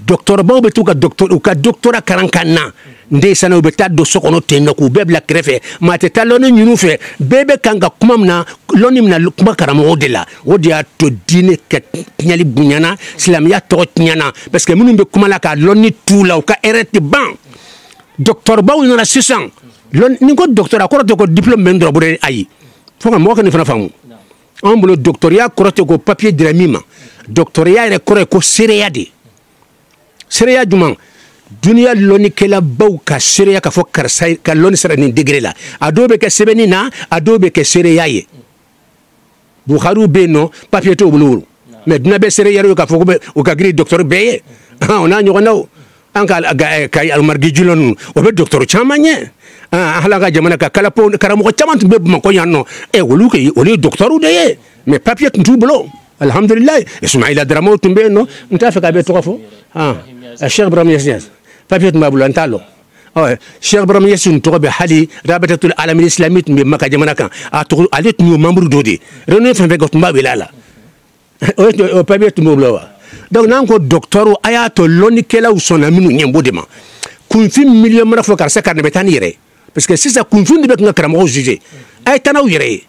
docteur baw be tuka docteur u ka doctora karankana nde sana u be ta do sokono tenno ku be bla krefe ma te taloni nyunu fe bebe kanga kuma mna loni mna kuma karamo de la o dia to dine ke nyali bunyana islam ya to nyana parce que munu be kuma la ka loni tula u ka erete ban docteur baw na 600 lon ni ko docteur akoro to ko diplôme men dro bure ayi fo nga mo ko ni fana famu on bolo doctoria korote ko papier de la mima doctoria re kore ko seriade seriya juman dunia loni kela baw ka seriya ka fo karsa ka loni sera ni degré la adobe ke sebeni na adobe ke seriya ye Bukhari be no papier to bulu mais duna be seriya ka fo ko o ka gri docteur be on a nyoko naw anka kay al margi julon o be docteur chamanye hala ga jamana ka kala po karamo ko chamant be ma ko yanno e wolu ke o le docteur de ye mais papier tu bulu alhamdulillah ismaila dramo tumbe no ntafa ka be to fo الشيخ ابراهيم ياسين فابيت مابلو انتالو الشيخ ابراهيم ياسين تو بحالي رابطه العالم الاسلامي بمكه جمانا كان اتو عليت نيو مامبر دودي روني فين فيغوت مبابي لالا او فابيت مابلو donc nanko docteur ayato loni kela usona minu nyembodema kun fi million mara fo kar sakar ne betani yere parce que si ça kun fi de nga karamo juger ay tanaw yere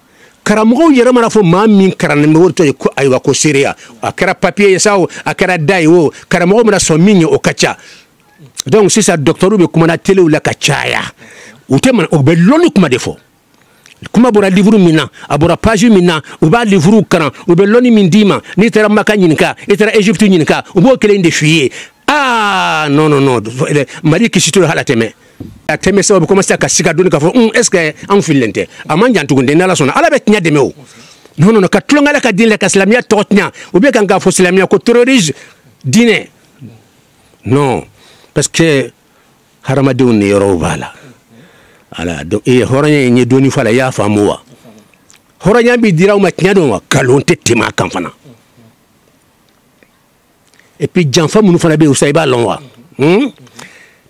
karamo yere mara fo ma min karane me worto ko aywa ko syria akara papier saw akara daiwo karamo mara so minyo o kacha donc si ça docteur be kuma na tele ou la kachaya utema o be loni kuma defo kuma bora livre mina abora page mina o ba livre karan o be loni min dima ni tera makanyinka etera Egypte nyinka o bo kele inde fuyer non mari kisito halateme ateme sababu commencer ka sika doni ka fo est-ce que en filente amanja ntugunde nala sona ala bet nya demeo non ka tulongala ka dinle ka islamia totnya ou bien kan fo islamia ko terrorise dine non parce que harama de on yoro bala ala donc e horonya ni doni fala ya famuwa horonya bi diraw ma tinya do wa kalonte tema kan fana et puis janfa munu fana be usayba lonwa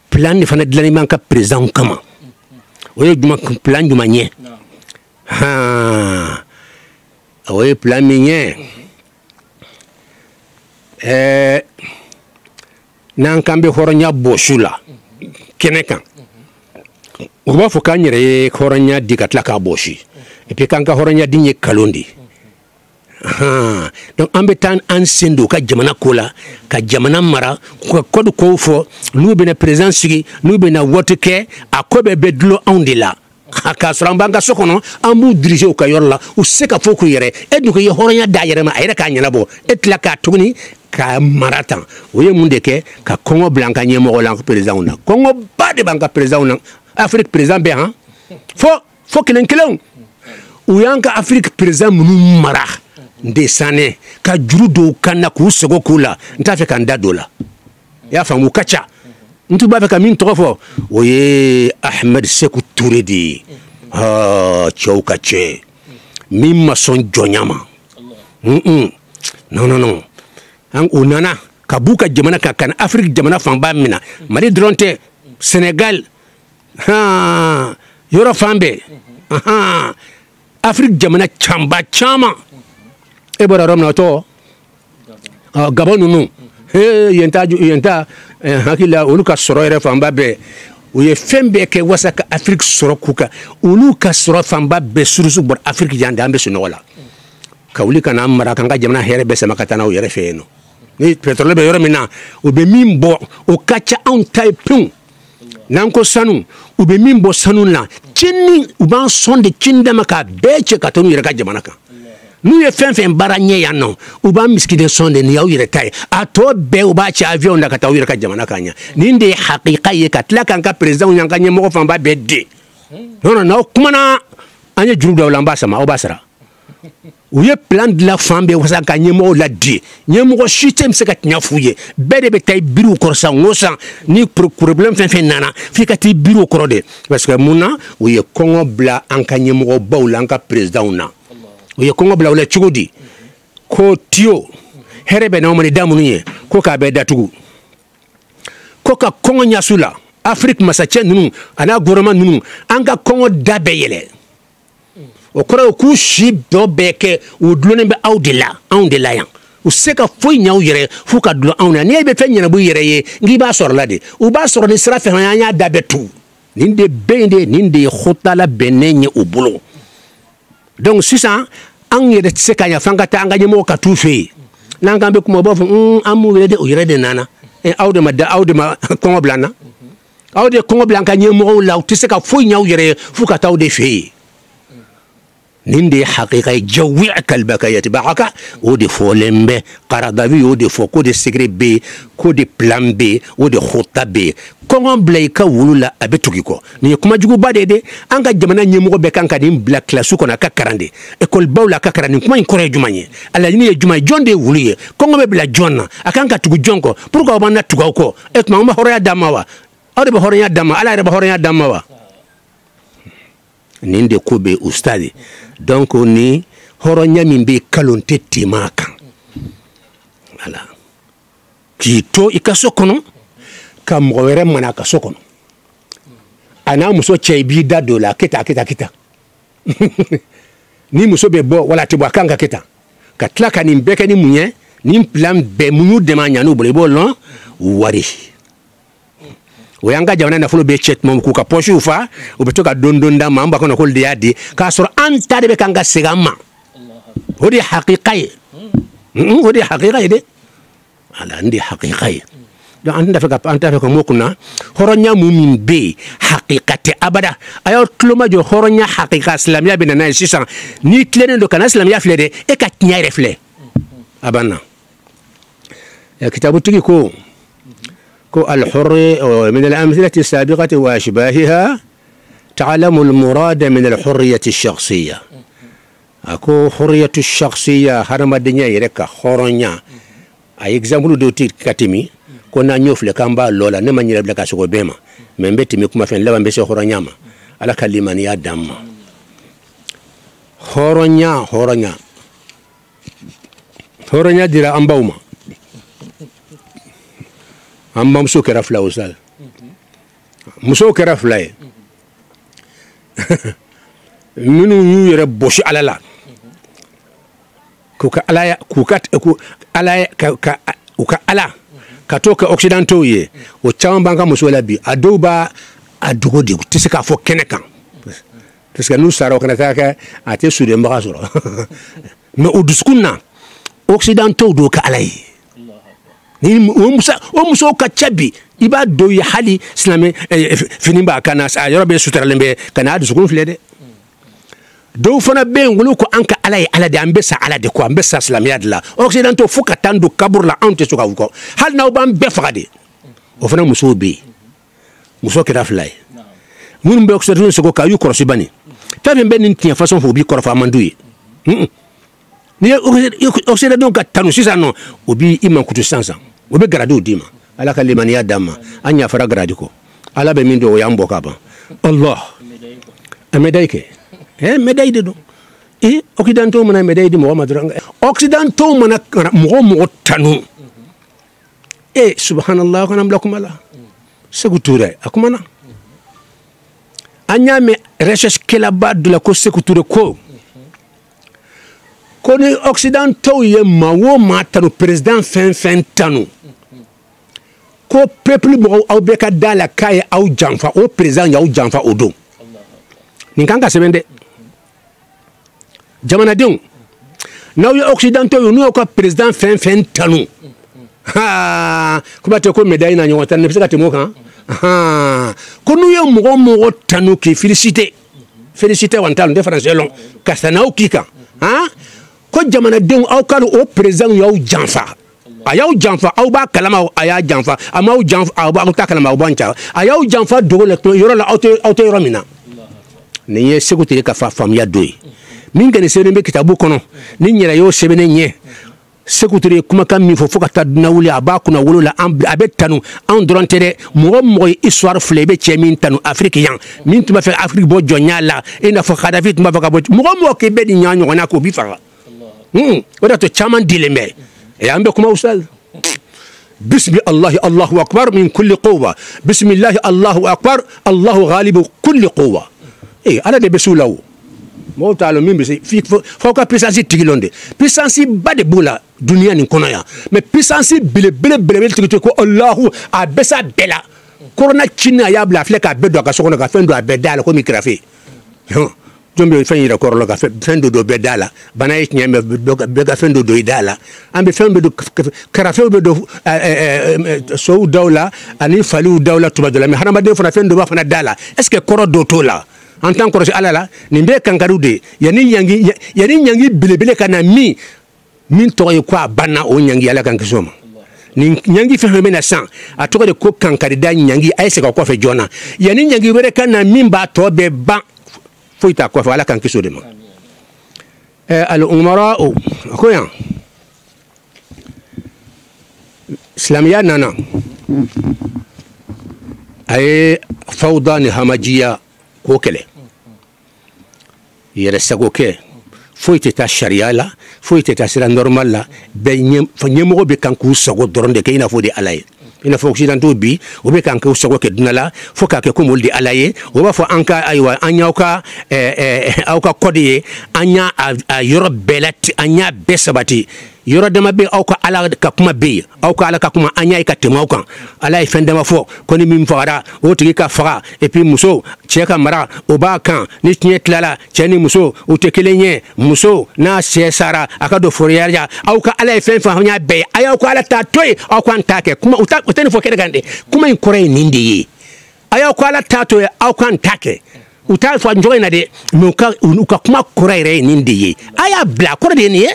plan ni fana dilani man ka président kama oye duma plan duma nye ha oye plan mi nye nan kambe horonya boshula kenekan o ba fo kanyere horonya dikatla ka boshi et puis kanka horonya dinye kalondi donc ambetan ansendo ka jamana kola ka jamana mara ko kodu ko fo nu be na présence sigi nu be na wotuke akobe bedlo ondila aka srambanga sokono ambu diriger o kayorla o seka fo ko yere edu ko horonya da yere ma ayra ka nyana bo etla ka tugni ka maratan oye munde ke ka Congo blanca nyemo lan président na Congo bade banka président na Afrique président be han fo kelen ou yanka Afrique président munu mara ndesane ka juru do kana ku sego kula ntafe kan dadola ya famu kacha ntu ba ka min tofo oye Ahmed Sekou Touré di choukache mimma son jonyama non an unana kabuka jamana kan Afrique jamana famba mina mari dronte Sénégal yoro fambe Afrique jamana chama e bora romna to Gabon nunu yenta hakila uluka soro ere famba be uye fembe ke wasaka Afrique soro kuka uluka soro famba be surusu bor Afrique jande ambe sunola kawli kana mara kanga jamana here be sama katana o yere feeno ni petrole be yoro mina o be mimbo o kacha on type nanko sanu o be mimbo sanu na chinni u ban sonde chinda maka beche katonu yere ka jamana ka nous ye fen baranye ya non u ba miskide sonde ni yaw yere tay ato be u ba ci avion na kata yere ka jamana kanya ninde haqiqa ye katla kan ka president nyanga nyemo fa ba bedde non kuma na anya juru do lamba sama o basara u ye plan de la femme wasa ka nyemo la di nyemo shitem se kat nyafuye bede be tay biru korsa ngosa ni problème fen nana fi kati biru korode parce que muna u ye Congo bla an ka nyemo bawla an ka president na oye Congo bla wala chugudi ko tio herebe na omani damu nye ko ka be datugu ko ka Congo nyasula Afrique masache nunu ana gouvernement nunu anga Congo dabe yele o kora ku shibo beke o dlone be awdela yan o seka foi nyaw yere fu ka dlo awna ne be fenya na bu yere ye ngi ba sor la de o ba sor ni sra fe nya dabe tu ninde bende ninde khotala benenye o bulo donc si ça an yede sekanya fangata anga nyemo ka tufe nanga be kuma bofu amu wede o yere de nana e awde ma Congo blana awde Congo blanca nyemo la tiseka fo nyaw yere fuka tawde fe ninde haqiqa jawi kalbaka yatba'aka o de folembe qaradawi o de foko de secret B ko de plan B o de khota B Congo blaika wulula abetuki ko ni kuma jugu badede anga jamana nyemo be kanka dim black class ko na ka karande école bawla ka karande kuma inkore jumanye ala ni jumay jonde wuluye Congo be bla jonna akanka tugu jonko pourquoi on na tugu ko et ma horoya damawa awde be horoya dama ala be horoya damawa ninde kobe ustadi donc ni horonya mimbe kalonte timaka voilà kito ikasokono kamwere mana kasokono ana muso cheibi dadola kita ni muso be bo wala tibwa kanga kita katlaka ni mbeke ni munye ni plan be munu de manyanu bolebo lon wari oyanga jawana na fulo be chet mom ku ka poche ufa ubetoka dondonda mamba kono kol diadi ka sor anta de kanga segama hodi haqiqai hodi haqiqai de ala ndi haqiqai do anda feka mokuna horonya mumin be haqiqati abada ayo tloma jo horonya haqiqa islamia benana sisan ni tlene do kana islamia flede e ka tnya refle abana ya kitabu tigi ko الحر من الأمثلة السابقة وأشباهها تعلم المراد من الحرية الشخصية أكو حرية الشخصية هرم الدنيا يركا خورنيا أي إكزامبل دوتي كاتيمي كنا نيوفل كامبا لولا نما نيرب لك سوغو بيما من بيتي ميكما فين لبا بيسي خورنيا ما ala ka limaniya d'an ma hɔrɔnya dira an baw ma an bamuso kɛra fila o sal musow kɛra fila ye minnu y'u yɛrɛ bɔsi ala la k'u ka ala ka to kɛ occidentaux ye o caman b'an ka musow la bi a dɔw b'a dogo de u tɛ se k'a fɔ kɛnɛ kan parce que n'u sara o kana taa kɛ a tɛ sudenbaga sɔrɔ mais o dusukun na occidentaux do ka ala ye o musow ka ca bi i b'a dɔw ye hali silamɛ fini b'a kan na a yɔrɔ bɛ suturalen bɛ ka n'a dusukun filɛ dɛ dɔw fana bɛ yen olu ko an ka ala ye ala de an bɛ sa ala de kɔ an bɛ sa silamɛya de la occidentaux fo ka taa don kaburu la anw tɛ so k'aw kɔ hali n'aw b'an bɛɛ faga de o fana musow bɛ yen muso kɛra fila ye minnu bɛ occidentaux seko k'a y'u kɔlɔsi bani fɛn fɛn bɛ nin tiɲɛ façon fɔ u b'i kɔrɔfɔ a man d'u ye n'i ye occidentaux ka tanu sisan nɔ o b'i mankutu sisan o bɛ garadiw d'i ma ala ka limaniya d'an ma an ɲafara garadi kɔ ala bɛ min dɔn o y'an bɔ ka ban Allah a médaille kɛ médaille de don occidentaux mana médaille di mɔgɔ ma dɔrɔn occidentaux mana mɔgɔ tanu subhanallah kana bila kuma la Sékou Touré a kumana an y'a mɛn recherche kɛlaba dɔ la ko Sékou Touré ko ni occidentaux ye maa o maa tanu président fɛn fɛn tanu ko peuple mɔgɔw aw bɛɛ ka da la k'a ye aw janfa o président y'aw janfa o don nin kan ka sɛbɛn dɛ jamanadenw n'aw ye occidentaux ye n'u y'aw ka président fɛn fɛn tanu kuma tɛ ko médaille na ɲɔgɔn tɛ ne bɛ se ka tɛmɛ o kan ko n'u ye mɔgɔ tanu k'i félicité wa n t'a dɔn n tɛ français lɔn ka san'aw k'i kan ko jamanadenw aw ka o président y'aw janfa a y'aw janfa aw b'a kalama a y'a janfa a m'aw janfa aw t'a kalama aw b'an ca a y'aw janfa dogo la yɔrɔ la aw tɛ yɔrɔ min na nin ye Sékou Touré ka faamuya dɔ ye min kɔni sɛbɛnnen bɛ kitabu kɔnɔ ni n yɛrɛ y'o sɛbɛnnen ɲɛ Sékou Touré ye kumakan min fɔ fo ka taa dunan wuli a b'a kunna wolo la a bɛ tanu anw dɔrɔn tɛ dɛ mɔgɔ ye histoire filɛ i bɛ cɛ min tanu Afrique yan min tun b'a fɛ Afrique bɔ jɔnya la i n'a fɔ Kadhafi tun b'a fɛ ka bɔ mɔgɔ k'i bɛ nin ɲɔgɔn na k'o b'i faga o de y'a to caman dilen bɛ an bɛ kuma ustaz bismi Allahi Allahu akbar min kulli quwwa bismillahi Allahu akbar Allahu ghalibu kulli quwwa ala de bɛ s'u la o mɔgɔw t'a lɔn min bɛ se f'aw ka puissance tigi lɔn de puissance ba de b'o la duniya nin kɔnɔ yan mais puissance belebele tigi ko Allahu a bɛ s'a bɛɛ la corona cini a y'a bila a filɛ k'a bɛɛ don a ka so kɔnɔ ka fɛn don a bɛɛ da la komi kirafe jɔn bɛ fɛn yɛrɛ kɔrɔ la ka fɛn dɔ don bɛɛ da la bana ye tiɲɛ mɛ bɛɛ ka fɛn dɔ don i da la an bɛ fɛn bɛ don karafew bɛ don sow daw la ani faliw daw la tuma dɔ la mais hadamaden fana fɛn dɔ b'a fana da la est ce que kɔrɔ dɔ t'o la en tant kɔrɔsi ala la nin bɛɛ kankariw de yanni ɲangi belebele ka na min tɔgɔ ye ko a banna o ɲangi ala kan kisi o ma nin ɲangi fɛn fɛn bɛ na san a tɔgɔ de ko kankarida ɲangi a ye segin o kɔfɛ joona yanni ɲangi wɛrɛ ka na min b'a tɔ bɛɛ ban foyi t'a kɔfɛ ala kan kisi o de ma al umara o ko yan silamɛya nana a ye fawda ni hamajiya k'o kɛlɛ yɛrɛ sago kɛ foyi tɛ taa sariya la foyi tɛ taa sira normal la bɛɛ ɲɛmɔgɔ bɛ kan k'u sago dɔrɔn de kɛ i n'a fɔ o de ala ye i n'a fɔ occidentaux bi o bɛ kan k'u sago kɛ dunan la fo k'a kɛ komi olu de ala ye o b'a fɔ an ka ayiwa an y'aw ka kɔdi ye an y'a yɔrɔ bɛɛ la an y'a bɛɛ sabati yɔrɔ dama bɛ aw ka ala ka kuma bɛ yen aw ka ala ka kuma an y'a ye ka tɛmɛ aw kan ala ye fɛn dama fɔ ko ni min fagara o tigi ka faga et puis muso cɛ ka mara o b'a kan ni tiɲɛ tilala cɛ ni muso o tɛ kelen ye muso n'a cɛ sara a ka don foroya la aw ka ala ye fɛn fɛn y'a bɛɛ ye a y'aw ka ala ta to yen aw k'an ta kɛ kuma o tɛ nin fɔ kɛnɛ kan dɛ kuma in kɔrɔ ye nin de ye a y'aw ka ala ta to yen aw k'an ta kɛ u t'a fɔ nin cogo in na dɛ mais u ka kuma kɔrɔ yɛrɛ ye nin de ye a y'a bila kɔrɔ de ye nin ye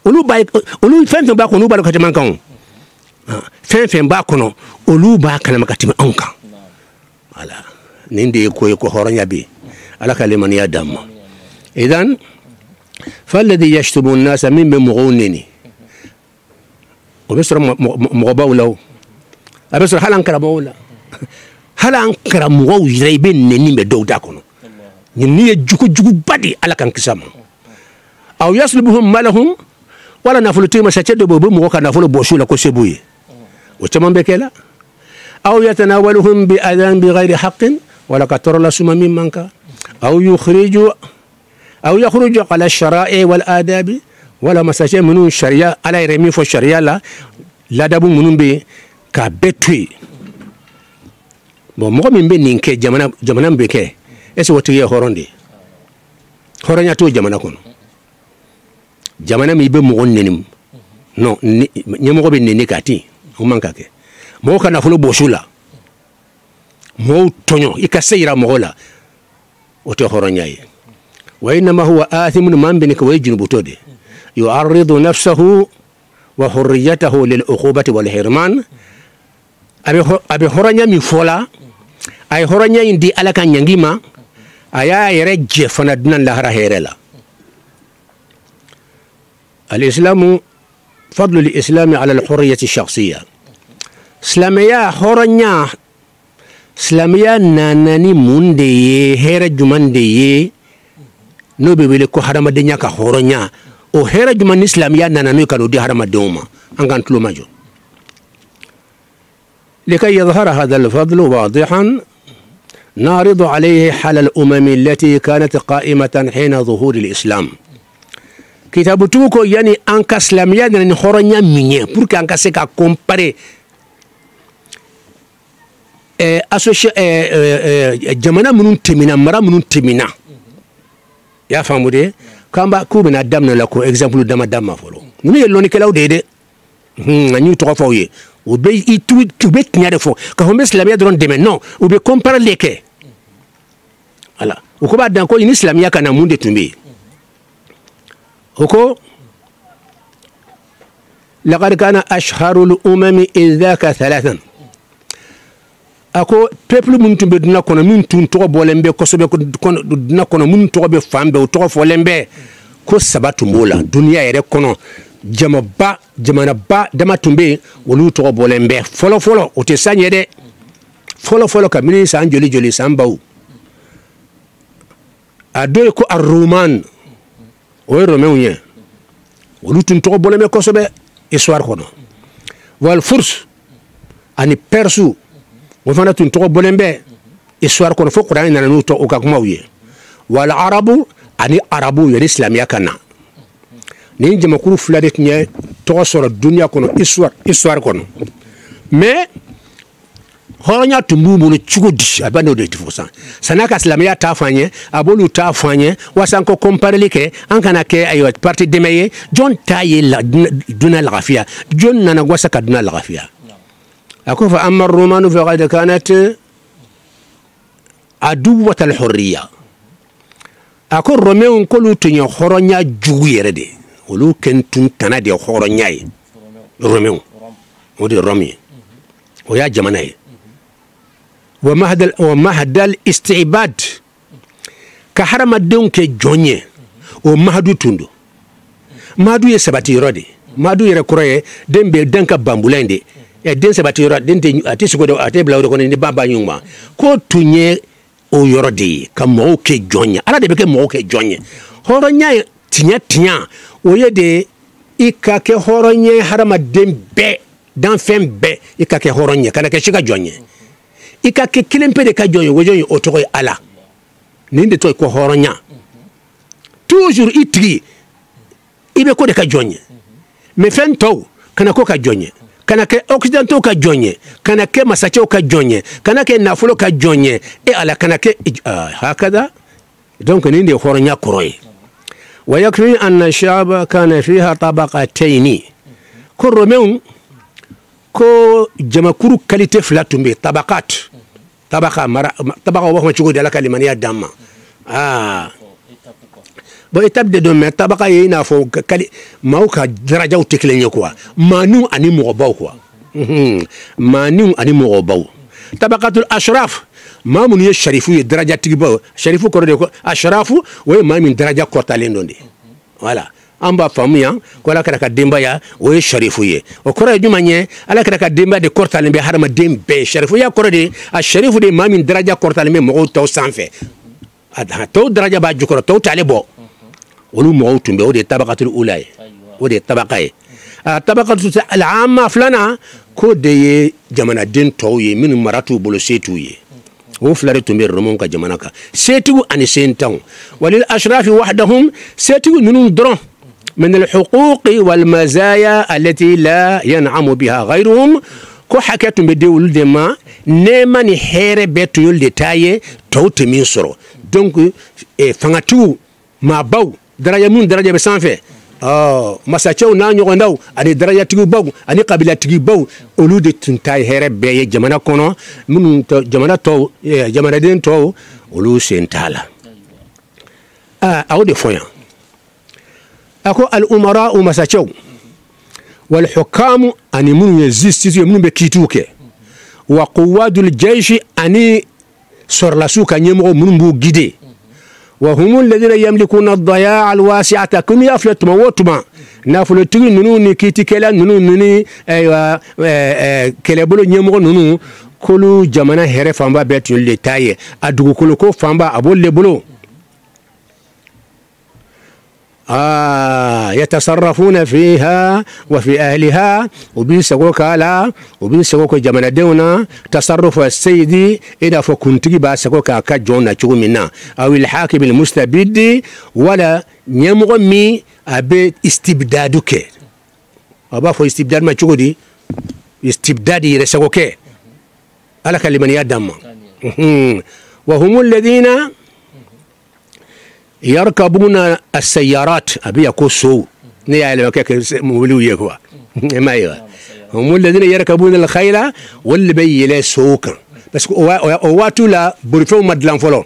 olu fɛn fɛn b'a kɔnɔ olu b'a dɔn ka tɛmɛ an kan fɛn fɛn b'a kɔnɔ olu b'a kalama ka tɛmɛ anw kan voilà nin de ye ko ye ko hɔrɔnya bɛ yen ala ka limaniya d'an ma idan faladi yashtumu nasa min bɛ mɔgɔw neni o bɛ sɔrɔ mɔgɔbaw la o a bɛ sɔrɔ hali an karamɔgɔw la halan karamugo yirebe neni be dawda kono ni juku badi ala kan kisama aw yaslubuhum malahum wala nafuluti masache do bobu mo kana nafulu boshula ko sebuye o chamambe kela aw yatanawaluhum bi adan bi ghairi haqqin wala katara la suma min manka aw yukhruju ala shara'i wal adabi wala masache munu sharia ala remi fo sharia la dabu munu be ka betui bon mo min be ninke jamana be ke ese wotu ye horonde horonya to jamana kono jamana mi be mo nenim non nyemo be neni kati o manka ke mo kana fulo boshula mo tonyo ikaseyira mo la o to horonya ye wa inma huwa athimun man bin ka wajin butode yu'arridu nafsahu wa hurriyatahu lil uqubati wal hirman abi horonya mi fola ay horonya indi alaka nyangima aya yere jefana dunan lahara herela الإسلام فضل الإسلام على الحرية الشخصية سلاميا هورنيا سلاميا ناناني موندي هيرا جمان دي نوبي بيلكو حرام الدنيا كهورنيا او هيرا جمان إسلاميا ناناني كانوا دي حرام الدوما أنغان تلو ماجو لكي يظهر هذا الفضل واضحا نعرض عليه حال الأمم التي كانت قائمة حين ظهور الإسلام kitabu tuko yani anka islamia ni horonya minye pour que anka se ka comparer jamana munun temina mara munun temina ya famude kamba kubina damna la ko exemple dama folo ni yeloni kelaw dede nyu to fa oye o be itu be tnyade fo ka hombe islamia don deme non o be comparer leke ala o ko ba dan ko ni islamia kana munde tumbe هكو لقد كان أشهر الأمم إذ ذاك ثلاثا أكو بيبل من تبدنا كنا من تنتو بولمبي كسبة كنا كنا من تو بفهم بوتو فولمبي كوس سبات مولا دنيا يرى كنا جمانا با دما تنبي ولو تو بولمبي فلو وتساني يرى فلو كمين سان جولي سان باو أدوكو الرومان o romain yen wolutin to boleme ko sobe histoire kono wal furs ani persu wo fana tun to bolembe histoire kono fo qur'an nanu to o ka kuma wiye wal arabu ani arabu yel islamia kana ni jema kuru fladet nye to soro dunya kono histoire kono mais horonya tumbu mo chugodi abando de tifosan sanaka islamia ta fanye abolu ta fanye wasanko comparer like ankana ke ayo parti demeye jon taye la duna al-ghafia jon nana wasaka duna al-ghafia akufa amma ar-rumanu fa qad kanat aduwat al-hurriya akor romeun kolu tunyo horonya jugu yerede olu kentun tanade horonya romeun odi romi o ya jamanaye ومهد الاستعباد كحرم الدون كجوني ومهدو تندو مهدو يسباتي رودي مهدو يركوري دمبي دنكا بامبولاندي دين سباتي رودي دين اتيسكو اتي بلاودو كوني دي بامبا نيوما كو توني او يورودي كمو كجوني على دي بك مو كجوني هورنيا تينيا ويدي ikake horonye harama dembe dan fembe ikake horonye kana ke shiga jonye ikake kilempe de ka jonye wojonye otoy ala ninde toy ko horonya toujours itri ibe ko de ka jonye me fento kana ko ka jonye kana ke occidentaux ka jonye kana ke masacho ka jonye kana ke nafulo ka jonye e ala kana ke hakada donc ninde horonya koroy ويكفي أن الشعب كان فيها طبقتين كرمون كو جماكورو كاليتي فلاتومي طبقات طبقة وهم تشوفوا دلك لمن يدام بيتاب دوم طبقة ينا فو كالي ماوكا درجة وتكلين يكوا مانو أني مغباو كوا مانو أني مغباو طبقة الأشراف ما من يشرفوا درجة تجيبه شرفوا كورده أشرفوا وما من درجة كورتالين دوندي ولا an b'a faamuya ko ala kɛra ka denbaya o ye sharifu ye o kɔrɔ ye jumɛn ye ala kɛra ka denbaya de kɔrɔtalen bɛ hadamaden bɛɛ sharifuya kɔrɔ de a sharifu de maa min daraja kɔrɔtalen bɛ mɔgɔw tɔw sanfɛ a tɔw daraja b'a jukɔrɔ tɔw t'ale bɔ olu mɔgɔw tun bɛ o de ye tabakatul ula ye o de ye tabaka ye tabakatul al'amma filanan ko de ye jamanaden tɔw ye minnu mara t'u bolo se t'u ye o fila de tun bɛ romaw ka jamana kan setigiw ani sentanw walil ashrafi wahdahum setigiw ninnu dɔrɔn min alhuquqi walmazaya allati la yan'amu biha ghayruhum ko hakɛ tun bɛ di olu de ma nɛɛma ni hɛrɛ bɛɛ tun y'olu de ta ye tɔw tɛ min sɔrɔ donc fangatigiw maabaw daraja minnu daraja bɛ sanfɛ masacɛw n'a ɲɔgɔnnaw ani darajatigibaw ani kabilatigibaw olu de tun ta ye hɛrɛ bɛɛ ye jamana kɔnɔ minnu jamana tɔw jamanaden tɔw olu sen t'a la a y'o de fɔ yan a ko al-umara u masacɛw wal hukamu ani minnu ye justice ye minnu bɛ kiitiw kɛ wa quwadul jayshi ani sɔrɔlasiw ka ɲɛmɔgɔ minnu b'u guider وهم الذين يملكون الضياع الواسعة كم يفلت موتما نافلو تيجي نونو نكيتي كلا نونو نوني كلا بلو نيمو نونو كلو جمانا هره فامبا بيت يولي تاي أدوكو كلو كو فامبا أبول لبلو يتصرفون فيها وفي أهلها وبيسقوك على وبيسقوك جمانا دونا تصرف السيد إذا فكنتي باسقوك كجونا تشو منا أو الحاكم المستبد ولا نيمغمي أبي استبدادك أبا فو استبداد ما تشو دي استبداد يرسقوك على كلمة يدم وهم الذين يركبون السيارات أبي يقول سو نيا مولوية كوا ما يوا هم الذين يركبون الخيل واللي بيجي سوكا بس واتو لا برفو مدلان فلو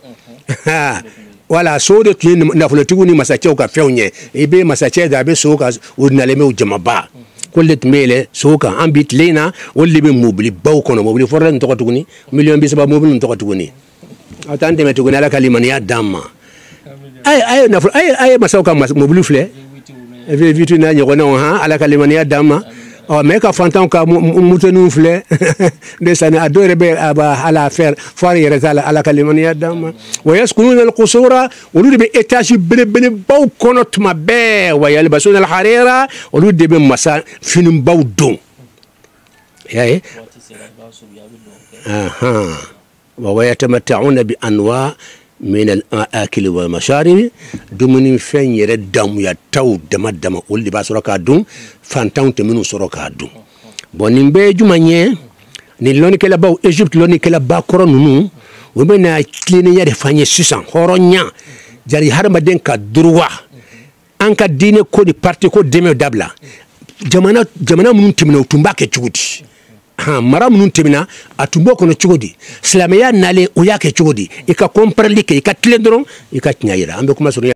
ولا سودة تين نفلتوني مساتشوكا فيوني يبي مساتشة دابي سوكا ونالمي وجمابا كل تميله سوكا أم بيت لينا واللي بموبلي باوكونا موبلي فرن تقطعني مليون بيسبا موبلي تقطعني أتانتي ما تقولي على كلمة داما ay masauka mobile fle vitu na nyogona ha ala kalimania dama o meka fantan ka mutenu fle desana adore be aba ala faire fari yerezala ala kalimania dama wa yaskununa alqusura ulud bi etage bene baw konot ma be wa yalbasuna alharira ulud be masa finum baw don yae wa yatamatta'una bi anwa من الأكل والمشارب دمني فين يرد دم يتاو دم واللي باسرك دم فانتاون تمنو سرك دم بونين بيجمانيه نلوني كلا باو إيجيبت لوني كلا باكورو نونو وبنا كليني يري فاني سيسان هورونيا جاري هرمدين كدروا أنك ديني كودي بارتي كود ديمي دابلا جمانا منو تمنو تمباكي تشودي mara munun temina atumbo kono chugodi islamia nale uyake chugodi ika komprendre ke ika tile doron ika tnyayira ambe kuma